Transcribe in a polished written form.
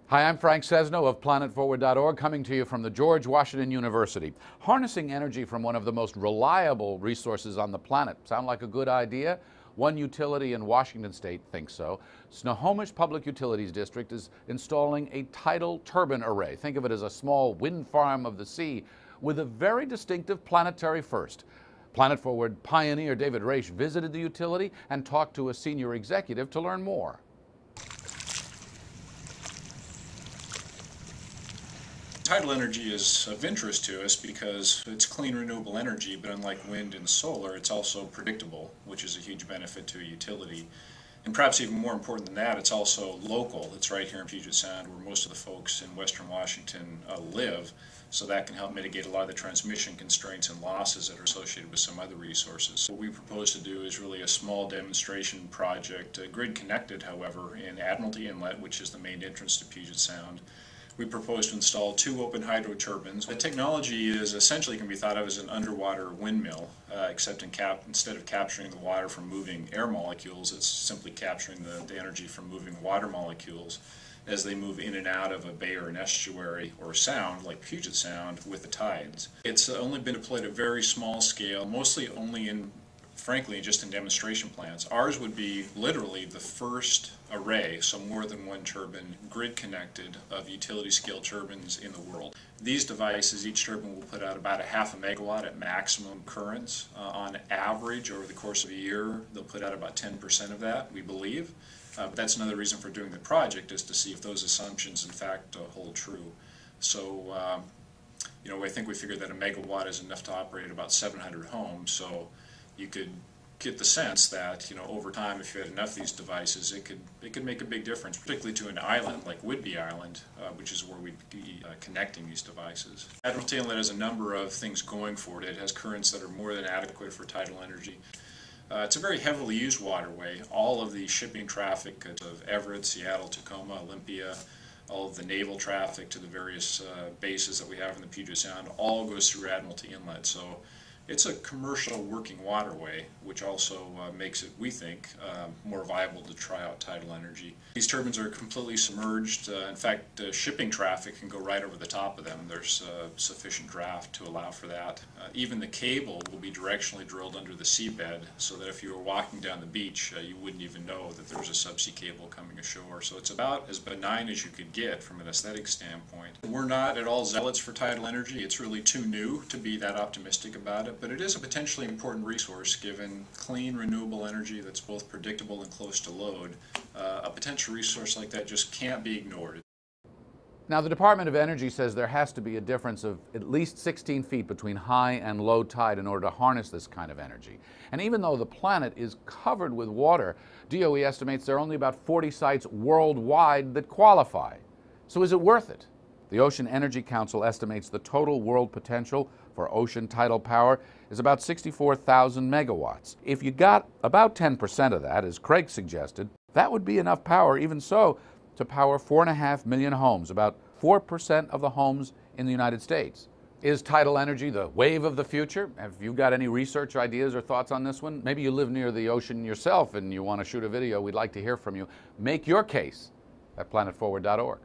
Hi, I'm Frank Sesno of PlanetForward.org, coming to you from the George Washington University. Harnessing energy from one of the most reliable resources on the planet. Sound like a good idea? One utility in Washington State thinks so. Snohomish Public Utilities District is installing a tidal turbine array. Think of it as a small wind farm of the sea with a very distinctive planetary first. Planet Forward pioneer Dave Raish visited the utility and talked to a senior executive to learn more. Tidal energy is of interest to us because it's clean renewable energy, but unlike wind and solar, it's also predictable, which is a huge benefit to a utility. And perhaps even more important than that, it's also local. It's right here in Puget Sound where most of the folks in Western Washington live, so that can help mitigate a lot of the transmission constraints and losses that are associated with some other resources. What we propose to do is really a small demonstration project, grid connected, however, in Admiralty Inlet, which is the main entrance to Puget Sound. We propose to install 2 open hydro turbines. The technology is essentially can be thought of as an underwater windmill, except instead of capturing the water from moving air molecules, it's simply capturing the energy from moving water molecules as they move in and out of a bay or an estuary or sound like Puget Sound with the tides. It's only been deployed at very small scale, mostly only in frankly, just in demonstration plants. Ours would be literally the first array, so more than one turbine, grid connected, of utility scale turbines in the world. These devices, each turbine will put out about a half a megawatt at maximum currents. On average, over the course of a year, they'll put out about 10% of that, we believe. But that's another reason for doing the project, is to see if those assumptions in fact hold true. So, I think we figured that a megawatt is enough to operate about 700 homes. So you could get the sense that, over time, if you had enough of these devices, it could make a big difference, particularly to an island like Whidbey Island, which is where we'd be connecting these devices. Admiralty Inlet has a number of things going for it. It has currents that are more than adequate for tidal energy. It's a very heavily used waterway. All of the shipping traffic of Everett, Seattle, Tacoma, Olympia, all of the naval traffic to the various bases that we have in the Puget Sound all goes through Admiralty Inlet. So it's a commercial working waterway, which also makes it, we think, more viable to try out tidal energy. These turbines are completely submerged. In fact, shipping traffic can go right over the top of them. There's sufficient draft to allow for that. Even the cable will be directionally drilled under the seabed, so that if you were walking down the beach, you wouldn't even know that there was a subsea cable coming ashore. So it's about as benign as you could get from an aesthetic standpoint. We're not at all zealots for tidal energy. It's really too new to be that optimistic about it. But it is a potentially important resource given clean, renewable energy that's both predictable and close to load. A potential resource like that just can't be ignored. Now, the Department of Energy says there has to be a difference of at least 16 feet between high and low tide in order to harness this kind of energy. And even though the planet is covered with water, DOE estimates there are only about 40 sites worldwide that qualify. So is it worth it? The Ocean Energy Council estimates the total world potential for ocean tidal power is about 64,000 megawatts. If you got about 10% of that, as Craig suggested, that would be enough power, even so, to power 4.5 million homes, about 4% of the homes in the United States. Is tidal energy the wave of the future? Have you got any research ideas or thoughts on this one? Maybe you live near the ocean yourself and you want to shoot a video. We'd like to hear from you. Make your case at planetforward.org.